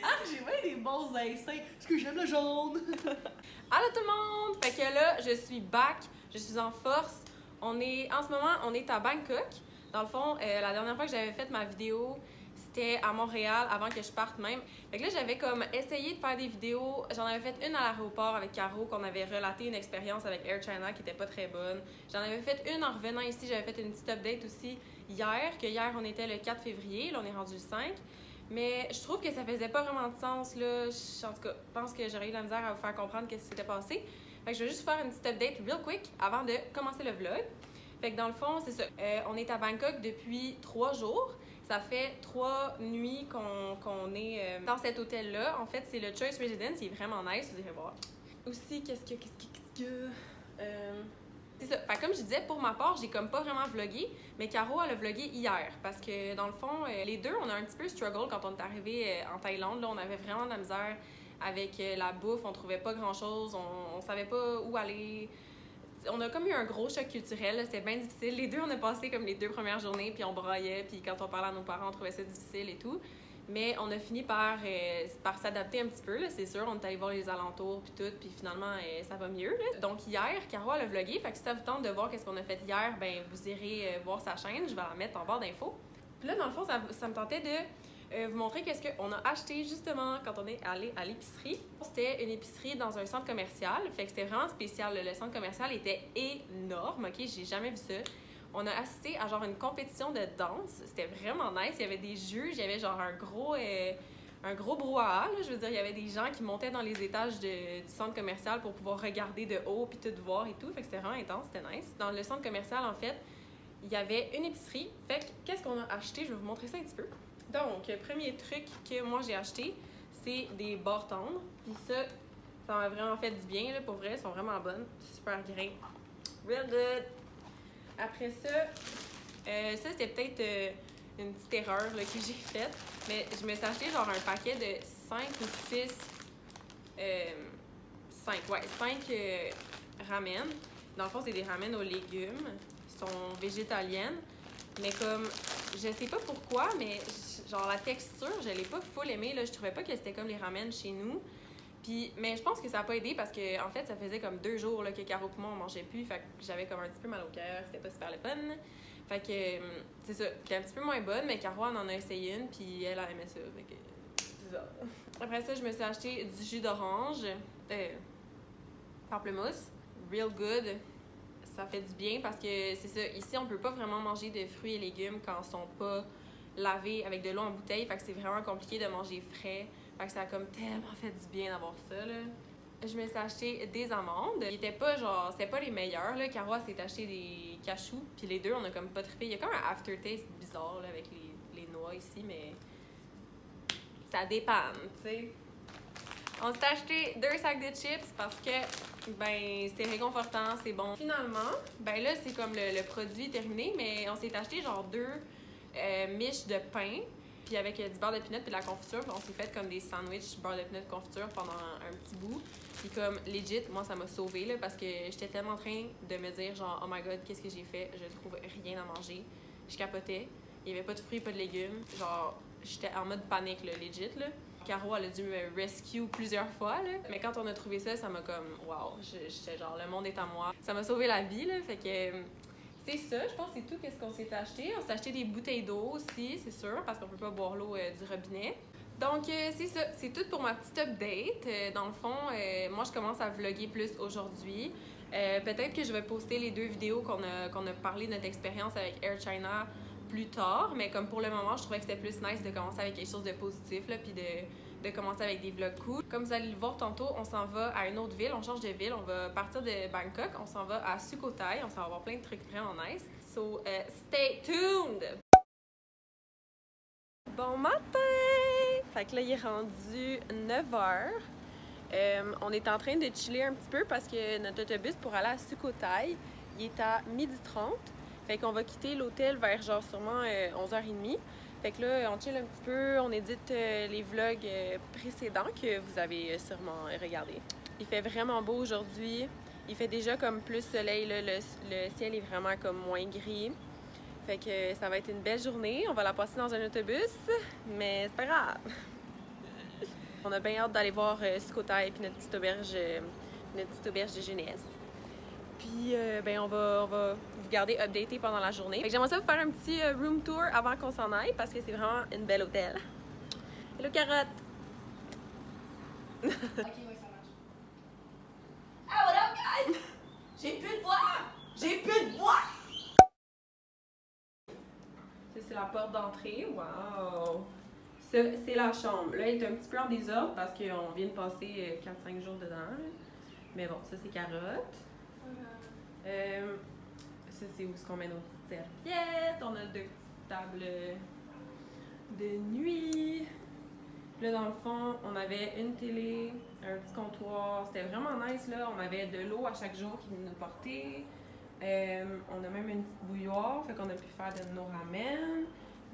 Ah, j'ai bien des bons instincts. Parce que j'aime le jaune. Allô tout le monde! Fait que là, je suis back, je suis en force. En ce moment, on est à Bangkok. Dans le fond, la dernière fois que j'avais fait ma vidéo, c'était à Montréal, avant que je parte même. Fait que là, j'avais comme essayé de faire des vidéos. J'en avais fait une à l'aéroport avec Caro, qu'on avait relaté une expérience avec Air China qui était pas très bonne. J'en avais fait une en revenant ici, j'avais fait une petite update aussi hier, que hier, on était le 4 février, là, on est rendu le 5. Mais je trouve que ça faisait pas vraiment de sens, là. En tout cas, je pense que j'aurais eu de la misère à vous faire comprendre ce qui s'était passé. Fait que je vais juste faire une petite update real quick avant de commencer le vlog. Fait que dans le fond, c'est ça. On est à Bangkok depuis 3 jours. Ça fait 3 nuits qu'on est dans cet hôtel-là. En fait, c'est le Choice Residence. Il est vraiment nice, vous irez voir. Aussi, qu'est-ce que... C'est ça. Fait, comme je disais, pour ma part, j'ai comme pas vraiment vlogué, mais Caro, elle a vlogué hier. Parce que dans le fond, les deux, on a un petit peu struggle quand on est arrivé en Thaïlande. Là, on avait vraiment de la misère avec la bouffe. On trouvait pas grand-chose. On savait pas où aller. On a comme eu un gros choc culturel. C'était bien difficile. Les deux, on a passé comme les 2 premières journées, puis on braillait. Puis quand on parlait à nos parents, on trouvait ça difficile et tout. Mais on a fini par s'adapter un petit peu, c'est sûr. On est allé voir les alentours, puis tout, puis finalement, ça va mieux. Là. Donc hier, Caro, elle a vlogué. Fait que si ça vous tente de voir qu'est-ce qu'on a fait hier, ben vous irez voir sa chaîne. Je vais la mettre en barre d'infos. Puis là, dans le fond, ça me tentait de vous montrer qu'est-ce qu'on a acheté justement quand on est allé à l'épicerie. C'était une épicerie dans un centre commercial. Fait que c'était vraiment spécial. Le centre commercial était énorme, OK? J'ai jamais vu ça. On a assisté à genre une compétition de danse. C'était vraiment nice. Il y avait des juges, il y avait genre un gros brouhaha. Là. Je veux dire, il y avait des gens qui montaient dans les étages du centre commercial pour pouvoir regarder de haut puis tout voir et tout. Fait que c'était vraiment intense, c'était nice. Dans le centre commercial, en fait, il y avait une épicerie. Fait que qu'est-ce qu'on a acheté? Je vais vous montrer ça un petit peu. Donc, le premier truc que moi j'ai acheté, c'est des barres tendres. Puis ça m'a vraiment fait du bien, là, pour vrai. Elles sont vraiment bonnes. Super grain. Real good! Après ça, ça c'était peut-être une petite erreur là, que j'ai faite, mais je me suis acheté genre un paquet de 5 ou 6, 5 ramen. Dans le fond, c'est des ramen aux légumes, ils sont végétaliennes, mais comme, je sais pas pourquoi, mais genre la texture, je l'ai pas full aimée, là, je trouvais pas que c'était comme les ramen chez nous. Puis, mais je pense que ça n'a pas aidé parce que en fait, ça faisait comme 2 jours là, que Caro et moi, on mangeait plus. Fait que j'avais comme un petit peu mal au cœur. C'était pas super le fun. Fait que, c'est ça. C'était un petit peu moins bonne, mais Caro en a essayé une, puis elle a aimé ça. Fait que, c'est ça. Après ça, je me suis acheté du jus d'orange, pamplemousse. Real good. Ça fait du bien parce que, c'est ça. Ici, on peut pas vraiment manger de fruits et légumes quand ils sont pas lavés avec de l'eau en bouteille. Fait que c'est vraiment compliqué de manger frais. Fait que ça a comme tellement fait du bien d'avoir ça, là. Je me suis acheté des amandes. Ils étaient pas genre, c'était pas les meilleurs, là. Caro s'est acheté des cachous, puis les deux, on a comme pas trippé. Il y a comme un aftertaste bizarre, là, avec les noix ici, mais ça dépanne, tu sais. On s'est acheté 2 sacs de chips parce que, ben, c'est réconfortant, c'est bon. Finalement, ben là, c'est comme le produit terminé, mais on s'est acheté genre 2 miches de pain. Puis avec du beurre de pinot et de la confiture, on s'est fait comme des sandwichs beurre de pinot confiture pendant un petit bout. Puis comme legit, moi ça m'a sauvée là parce que j'étais tellement en train de me dire genre oh my god, qu'est-ce que j'ai fait? Je trouve rien à manger. Je capotais. Il y avait pas de fruits, pas de légumes. Genre j'étais en mode panique là, legit là. Caro elle a dû me rescue plusieurs fois là. Mais quand on a trouvé ça, ça m'a comme wow, j'étais genre le monde est à moi. Ça m'a sauvé la vie là, fait que c'est ça, je pense que c'est tout ce qu'on s'est acheté. On s'est acheté des bouteilles d'eau aussi, c'est sûr, parce qu'on peut pas boire l'eau du robinet. Donc, c'est ça, c'est tout pour ma petite update. Dans le fond, moi, je commence à vlogger plus aujourd'hui. Peut-être que je vais poster les 2 vidéos qu'on a parlé de notre expérience avec Air China plus tard, mais comme pour le moment, je trouvais que c'était plus nice de commencer avec quelque chose de positif, là, puis de commencer avec des vlogs cool. Comme vous allez le voir tantôt, on s'en va à une autre ville, on change de ville, on va partir de Bangkok, on s'en va à Sukhothai, on s'en va voir plein de trucs vraiment nice. So, stay tuned! Bon matin! Fait que là, il est rendu 9h. On est en train de chiller un petit peu parce que notre autobus pour aller à Sukhothai, il est à 12h30. Fait qu'on va quitter l'hôtel vers genre sûrement 11h30. Fait que là, on chill un petit peu, on édite les vlogs précédents que vous avez sûrement regardés. Il fait vraiment beau aujourd'hui. Il fait déjà comme plus soleil, là, le ciel est vraiment comme moins gris. Fait que ça va être une belle journée. On va la passer dans un autobus, mais c'est pas grave. On a bien hâte d'aller voir Sukhothai et notre petite auberge de jeunesse. Puis ben on va vous garder updaté pendant la journée. J'aimerais ça vous faire un petit room tour avant qu'on s'en aille parce que c'est vraiment une belle hôtel. Hello Carotte! Ok, ouais, ça marche. Ah, what up, guys? J'ai plus de voix! J'ai plus de voix! Ça, c'est la porte d'entrée. Wow! Ça, c'est la chambre. Là, elle est un petit peu en désordre parce qu'on vient de passer 4-5 jours dedans. Mais bon, ça, c'est Carotte. Ça, c'est où est-ce qu'on met nos petites serviettes. On a 2 petites tables de nuit. Là, dans le fond, on avait une télé, un petit comptoir. C'était vraiment nice, là. On avait de l'eau à chaque jour qui venait nous porter. On a même une petite bouilloire, fait qu'on a pu faire de nos ramen.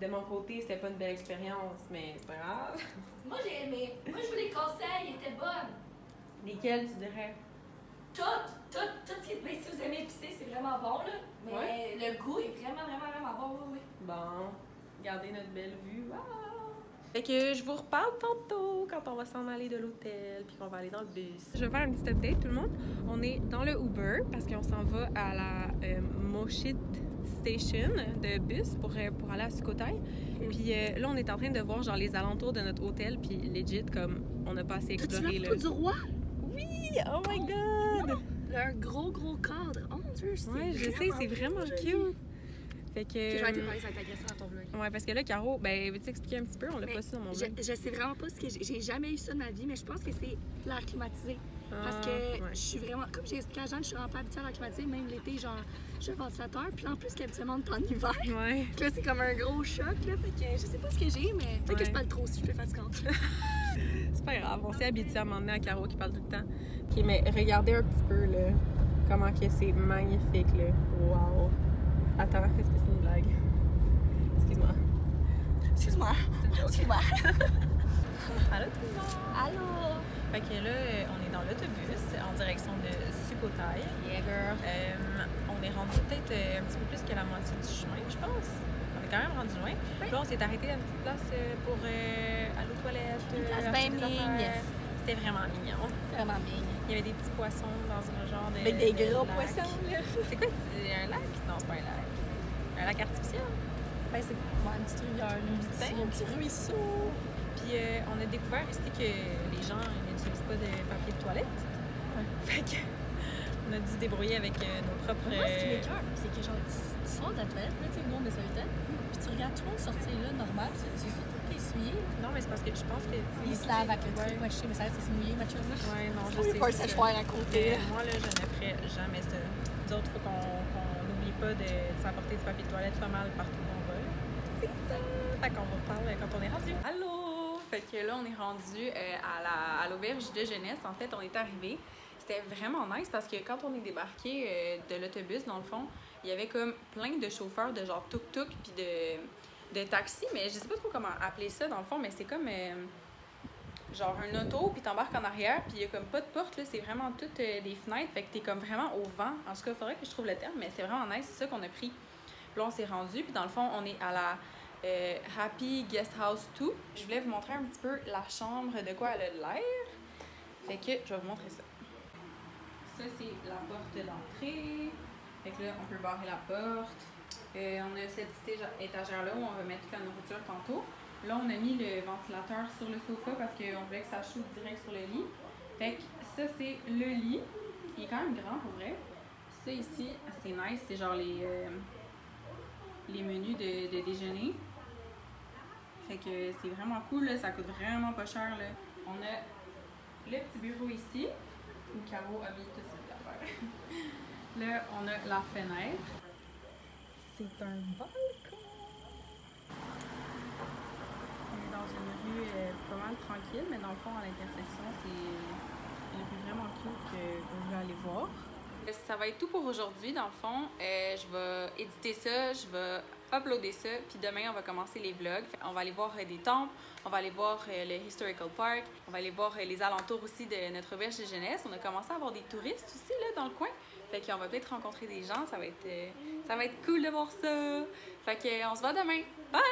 De mon côté, c'était pas une belle expérience, mais c'est pas grave. Moi, j'ai aimé. Moi, je veux les conseils, ils étaient bonnes. Lesquels, tu dirais? Tout ce qui est. Si vous aimez épicé, c'est vraiment bon, là. Mais Ouais. le goût est vraiment bon, oui. Bon, regardez notre belle vue. Wow! Fait que je vous reparle tantôt quand on va s'en aller de l'hôtel puis qu'on va aller dans le bus. Je vais faire une petite update, tout le monde. On est dans le Uber parce qu'on s'en va à la Moshit Station de bus pour aller à Sukhothai. Puis là, on est en train de voir genre les alentours de notre hôtel puis legit comme on n'a pas assez exploré. T'as-tu du roi? Oui! Oh my god! Un gros cadre. Oh mon Dieu, c'est Ouais, je sais, c'est vraiment cute. Fait que. Que j'aurais été parler, ça va être agressant dans ton vlog. Ouais, parce que là, Caro, ben, veux-tu expliquer un petit peu? On l'a pas su dans mon vlog. Je sais vraiment pas ce que j'ai jamais eu ça de ma vie, mais je pense que c'est l'air climatisé. Parce que ouais. je suis vraiment, comme j'ai expliqué à Jeanne, je suis vraiment pas habituée à l'air climatisé, même l'été, genre, j'ai un ventilateur, puis en plus qu'habituellement, on est en hiver. Ouais. Puis là, c'est comme un gros choc, là, fait que je sais pas ce que j'ai, mais peut-être que je Ouais. parle trop si je suis fatigante. C'est pas grave, on s'est habitué à m'emmener à Caro qui parle tout le temps. Ok, mais regardez un petit peu, là, comment que c'est magnifique, là. Wow! Attends, est-ce que c'est une blague? Excuse-moi. Excuse-moi. Excuse-moi. Allô tout le monde! Allô? Fait que là, on est dans l'autobus en direction de Sukhothai. Yeah, girl. On est rendu peut-être un petit peu plus que la moitié du chemin, je pense. On est quand même rendu loin. Oui. Là, on s'est arrêté à une petite place pour aller aux toilettes. Une place acheter bien des migne. affaires. C'était vraiment mignon. C'est vraiment bien. Il y avait des petits poissons dans un genre de. Avec des de gros lac. poissons, là. C'est quoi? C'est un lac? Non, c'est pas un lac. Un lac artificiel. Ben, c'est une petite rivière, un petit ruisseau. Puis on a découvert ici que les gens n'utilisent pas de papier de toilette. Ouais. Fait que on a dû se débrouiller avec nos propres. Moi, ce qui m'écoeure, c'est que genre, tu sors de la toilette, là, tu sais, nous, on est sur le tête, puis tu regardes tout le monde sortir là, normal, c'est tout essuyé. Non, mais c'est parce que je pense que. Ils se lavent avec le truc, ouais, je sais, mais ça reste c'est mouillé, ma chum, là. Ouais, non, je Je sais. pas c'est le ça. séchoir à côté. Moi, là, je ne ferais jamais ça. D'autres, il faut qu'on n'oublie pas de s'apporter du papier de toilette pas mal partout où on va. C'est ça! Fait qu'on vous parle quand on est rendu. Allô! Fait que là, on est rendu à l'auberge de jeunesse. En fait, on est arrivé. C'était vraiment nice parce que quand on est débarqué de l'autobus, dans le fond, il y avait comme plein de chauffeurs de genre tuk-tuk puis de taxi, mais je sais pas trop comment appeler ça dans le fond, mais c'est comme genre un auto, puis t'embarques en arrière, puis il y a comme pas de porte, là, c'est vraiment toutes des fenêtres, fait que t'es comme vraiment au vent. En tout cas, il faudrait que je trouve le terme, mais c'est vraiment nice, c'est ça qu'on a pris. Puis là, on s'est rendu, puis dans le fond, on est à la Happy Guest House 2. Je voulais vous montrer un petit peu la chambre, de quoi elle a de l'air. Fait que je vais vous montrer ça. Ça, c'est la porte d'entrée. Fait que là, on peut barrer la porte. On a cette petite étagère-là où on va mettre toute la nourriture tantôt. Là, on a mis le ventilateur sur le sofa parce qu'on voulait que ça chauffe direct sur le lit. Fait que ça, c'est le lit. Il est quand même grand pour vrai. Ça ici, c'est nice. C'est genre les menus de déjeuner. Fait que c'est vraiment cool, là. Ça coûte vraiment pas cher, là. On a le petit bureau ici où Caro a mis toutes ses affaires. Là, on a la fenêtre. C'est un balcon. On est dans une rue pas mal tranquille, mais dans le fond, à l'intersection, c'est une rue vraiment cute qu'on veut aller voir. Ça va être tout pour aujourd'hui, dans le fond. Je vais éditer ça, je vais uploader ça, puis demain, on va commencer les vlogs. On va aller voir des temples, on va aller voir le Historical Park, on va aller voir les alentours aussi de notre auberge de jeunesse. On a commencé à avoir des touristes aussi, là, dans le coin. Fait qu'on va peut-être rencontrer des gens, ça va être cool de voir ça. Fait qu'on se voit demain. Bye!